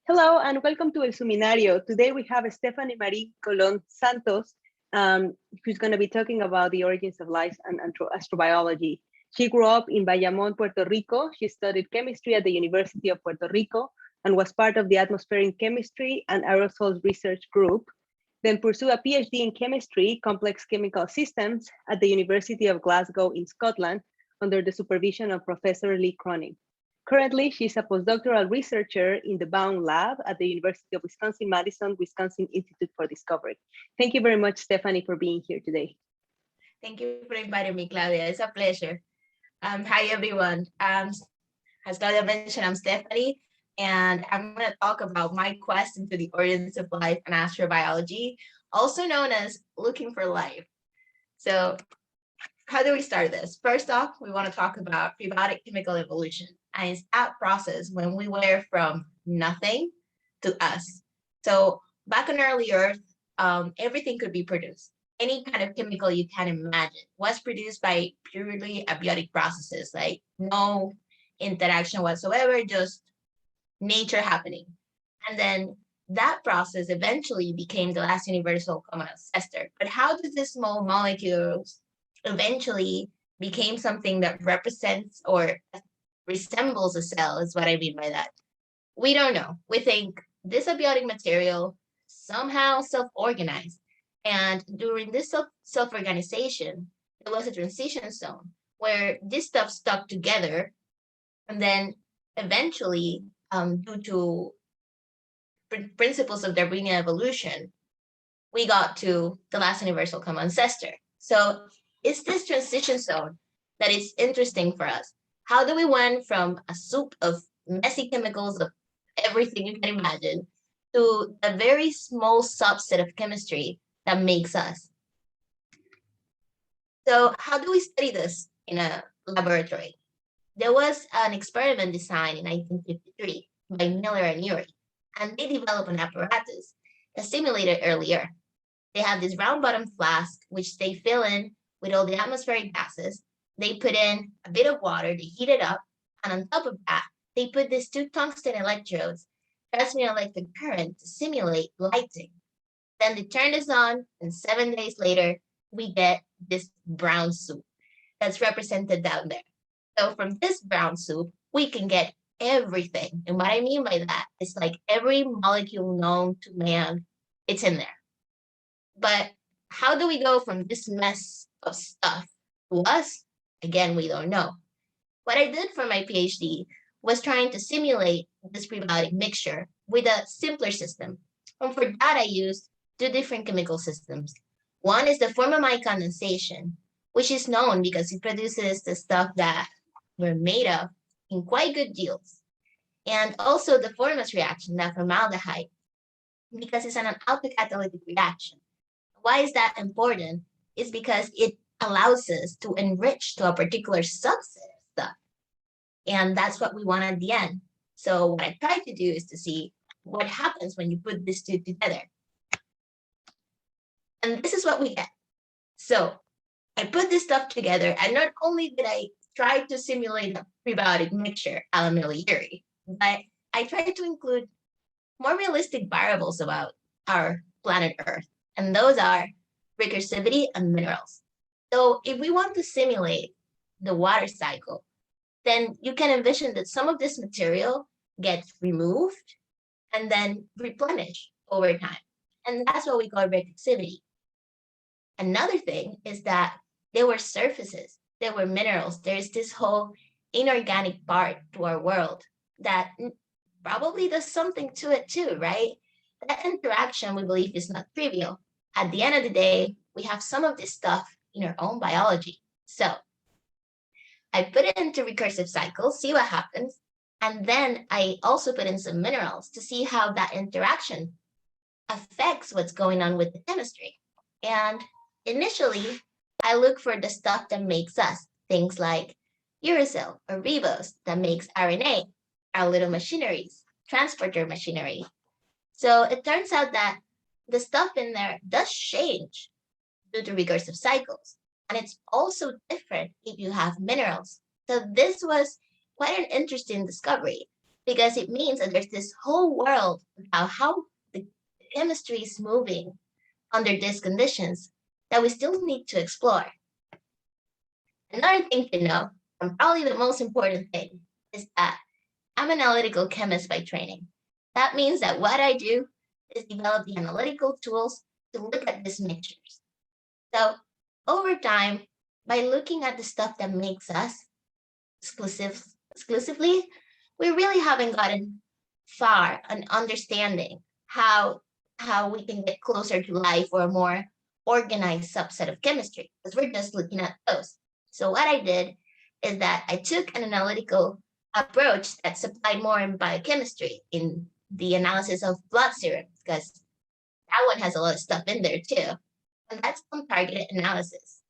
Hello and welcome to El Zoominario. Today we have Stephanie Marie Colon-Santos, who's going to be talking about the origins of life and astrobiology. She grew up in Bayamón, Puerto Rico. She studied chemistry at the University of Puerto Rico and was part of the atmospheric chemistry and aerosols research group. Then pursued a PhD in chemistry, complex chemical systems at the University of Glasgow in Scotland under the supervision of Professor Lee Cronin. Currently, she's a postdoctoral researcher in the Baum Lab at the University of Wisconsin-Madison, Wisconsin Institute for Discovery. Thank you very much, Stephanie, for being here today. Thank you for inviting me, Claudia. It's a pleasure. Hi, everyone. As Claudia mentioned, I'm Stephanie, and I'm going to talk about my quest into the origins of life and astrobiology, also known as looking for life. So how do we start this? First off, we want to talk about prebiotic chemical evolution. And it's that process when we were from nothing to us. So back on early Earth, everything could be produced. Any kind of chemical you can imagine was produced by purely abiotic processes, like no interaction whatsoever, just nature happening. And then that process eventually became the last universal common ancestor. But how did these small molecules eventually became something that represents or resembles a cell is what I mean by that. We don't know. We think this abiotic material somehow self-organized. And during this self-organization, there was a transition zone where this stuff stuck together. And then eventually, due to principles of Darwinian evolution, we got to the last universal common ancestor. So it's this transition zone that is interesting for us. How do we went from a soup of messy chemicals of everything you can imagine to a very small subset of chemistry that makes us? So how do we study this in a laboratory? There was an experiment designed in 1953 by Miller and Urey, and they developed an apparatus that simulated early Earth. They have this round bottom flask, which they fill in with all the atmospheric gases. They put in a bit of water, they heat it up, and on top of that, they put these two tungsten electrodes, transmitting electric current to simulate lighting. Then they turn this on, and 7 days later, we get this brown soup that's represented down there. So from this brown soup, we can get everything. And what I mean by that is like every molecule known to man, it's in there. But how do we go from this mess of stuff to us? Again, we don't know. What I did for my PhD was trying to simulate this prebiotic mixture with a simpler system. And for that, I used two different chemical systems. One is the formamide condensation, which is known because it produces the stuff that we're made of in quite good yields. And also the Formas reaction, that formaldehyde, because it's an alpha catalytic reaction. Why is that important? It's because it allows us to enrich to a particular subset of stuff. And that's what we want at the end. So what I tried to do is to see what happens when you put these two together. And this is what we get. So I put this stuff together, and not only did I try to simulate a prebiotic mixture, a la Miller Urey, but I tried to include more realistic variables about our planet Earth. And those are recursivity and minerals. So if we want to simulate the water cycle, then you can envision that some of this material gets removed and then replenished over time. And that's what we call recursivity. Another thing is that there were surfaces, there were minerals. There's this whole inorganic part to our world that probably does something to it too, right? That interaction, we believe, is not trivial. At the end of the day, we have some of this stuff in our own biology. So I put it into recursive cycles, see what happens. And then I also put in some minerals to see how that interaction affects what's going on with the chemistry. And initially, I look for the stuff that makes us, things like uracil or ribose that makes RNA, our little machineries, transporter machinery. So it turns out that the stuff in there does change due to recursive cycles. And it's also different if you have minerals. So this was quite an interesting discovery. because it means that there's this whole world about how the chemistry is moving under these conditions that we still need to explore. Another thing to know, and probably the most important thing, is that I'm an analytical chemist by training. That means that what I do is develop the analytical tools to look at these mixtures. So over time, by looking at the stuff that makes us exclusively, we really haven't gotten far on understanding how we can get closer to life or a more organized subset of chemistry, because we're just looking at those. So what I did is that I took an analytical approach that's applied more in biochemistry in the analysis of blood serum, because that one has a lot of stuff in there too. And that's targeted analysis.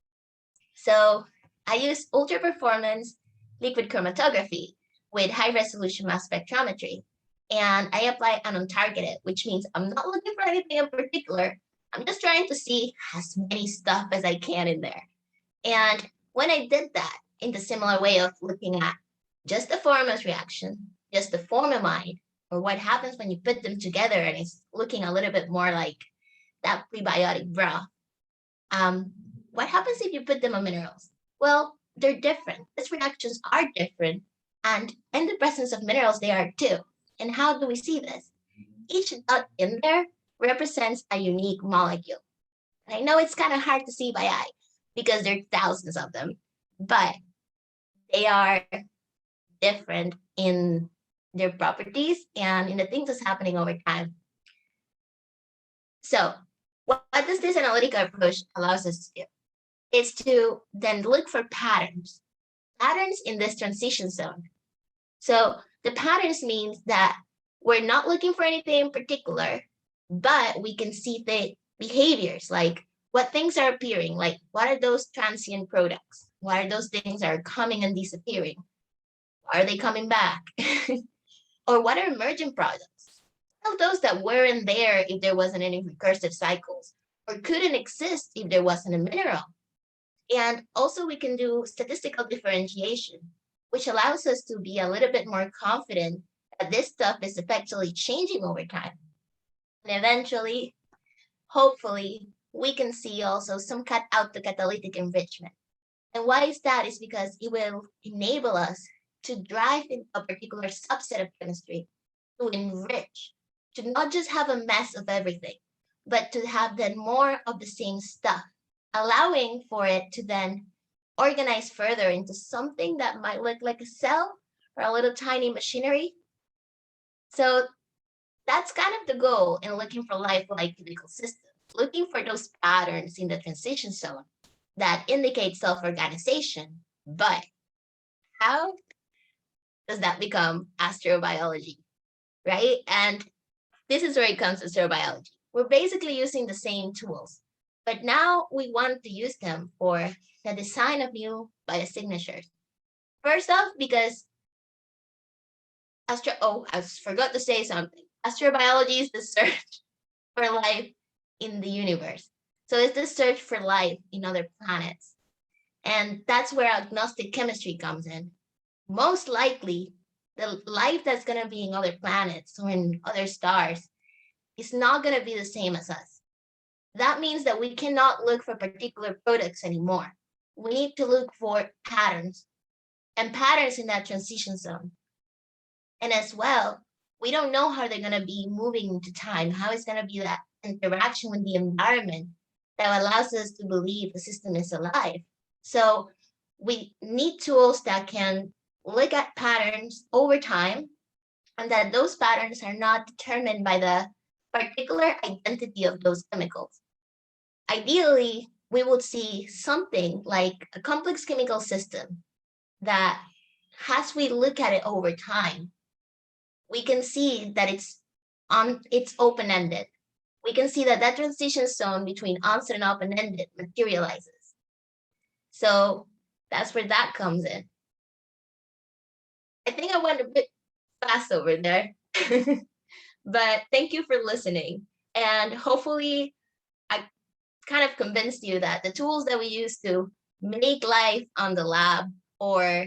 So I use ultra performance liquid chromatography with high resolution mass spectrometry. And I apply an untargeted, which means I'm not looking for anything in particular. I'm just trying to see as many stuff as I can in there. And when I did that in the similar way of looking at just the former's reaction, just the formamide, or what happens when you put them together, and it's looking a little bit more like that prebiotic broth. What happens if you put them on minerals? Well, they're different. These reactions are different. And in the presence of minerals, they are too. And how do we see this? Each dot in there represents a unique molecule. And I know it's kind of hard to see by eye because there are thousands of them, but they are different in their properties and in the things that's happening over time. So what does this analytical approach allows us to do? Is to then look for patterns in this transition zone. So the patterns means that we're not looking for anything in particular, but we can see the behaviors, like what things are appearing, like what are those transient products? What are those things that are coming and disappearing? Are they coming back? Or what are emergent products? Of those that weren't there if there wasn't any recursive cycles, or couldn't exist if there wasn't a mineral. And also we can do statistical differentiation, which allows us to be a little bit more confident that this stuff is effectively changing over time. And eventually, hopefully, we can see also some autocatalytic enrichment. And why is that? Is because it will enable us to drive in a particular subset of chemistry to enrich, to not just have a mess of everything, but to have then more of the same stuff, allowing for it to then organize further into something that might look like a cell or a little tiny machinery. So that's kind of the goal in looking for life-like chemical systems, looking for those patterns in the transition zone that indicate self-organization. But how does that become astrobiology, right? And this is where it comes to astrobiology. We're basically using the same tools, but now we want to use them for the design of new biosignatures. First off, because I forgot to say something. Astrobiology is the search for life in the universe. So it's the search for life in other planets. And that's where agnostic chemistry comes in. Most likely, the life that's going to be in other planets or in other stars is not going to be the same as us. That means that we cannot look for particular products anymore. We need to look for patterns and patterns in that transition zone. And as well, we don't know how they're going to be moving into time, how it's going to be that interaction with the environment that allows us to believe the system is alive. So we need tools that can look at patterns over time, and that those patterns are not determined by the particular identity of those chemicals. Ideally, we would see something like a complex chemical system that, as we look at it over time, we can see that it's open-ended. We can see that that transition zone between onset and open-ended materializes. So that's where that comes in. I think I went a bit fast over there, but thank you for listening. And hopefully I kind of convinced you that the tools that we use to make life on the lab or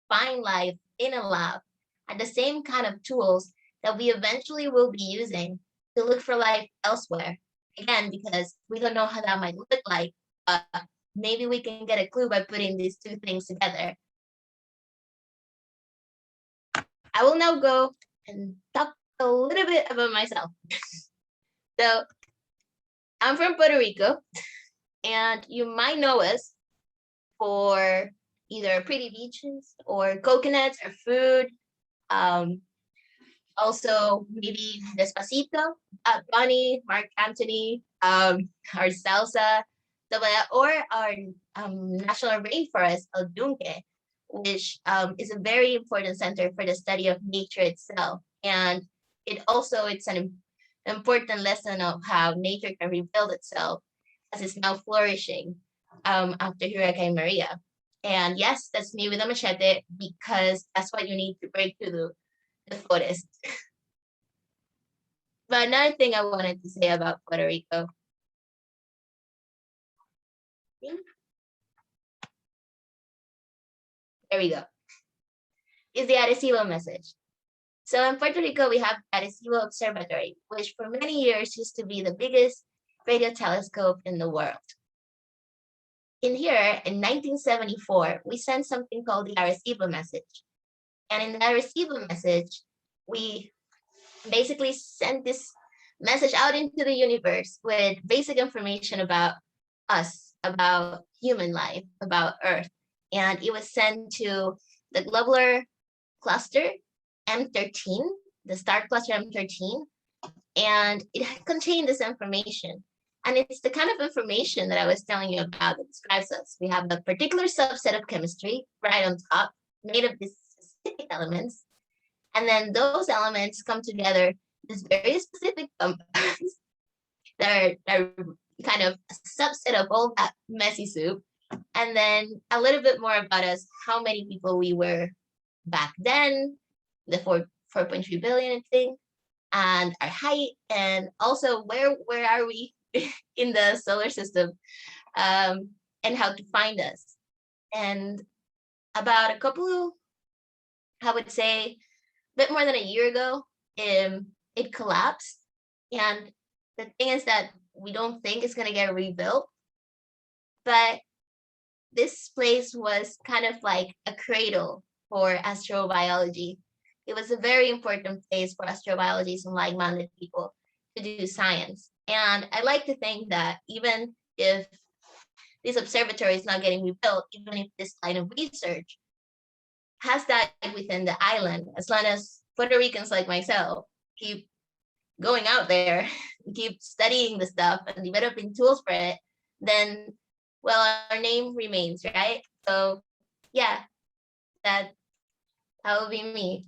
find life in a lab are the same kind of tools that we eventually will be using to look for life elsewhere. Again, because we don't know how that might look like. Maybe we can get a clue by putting these two things together. I will now go and talk a little bit about myself. So I'm from Puerto Rico, and you might know us for either pretty beaches or coconuts or food. Also, maybe Despacito, Bunny, Mark Anthony, our salsa, stuff like that, or our national rainforest, El Yunque, which is a very important center for the study of nature itself. And it's an important lesson of how nature can rebuild itself as it's now flourishing after Hurricane Maria. And yes, that's me with a machete, because that's what you need to break through the forest. But another thing I wanted to say about Puerto Rico. There we go. Is the Arecibo message. So in Puerto Rico, we have Arecibo Observatory, which for many years used to be the biggest radio telescope in the world. In here, in 1974, we sent something called the Arecibo message. And in the Arecibo message, we basically sent this message out into the universe with basic information about us, about human life, about Earth. And it was sent to the globular cluster M13, the star cluster M13, and it contained this information. And it's the kind of information that I was telling you about that describes us. We have a particular subset of chemistry right on top, made of these specific elements. And then those elements come together, this very specific compounds that are kind of a subset of all that messy soup. And then a little bit more about us, how many people we were back then, the 4.3 billion thing, and our height, and also where are we in the solar system, and how to find us. And about I would say, a bit more than a year ago, it collapsed. And the thing is that we don't think it's going to get rebuilt, but this place was kind of like a cradle for astrobiology. It was a very important place for astrobiologists and like-minded people to do science. And I like to think that even if this observatory is not getting rebuilt, even if this line of research has died within the island, as long as Puerto Ricans like myself keep going out there, keep studying the stuff and developing tools for it, then, well, our name remains, right? So yeah, that will be me.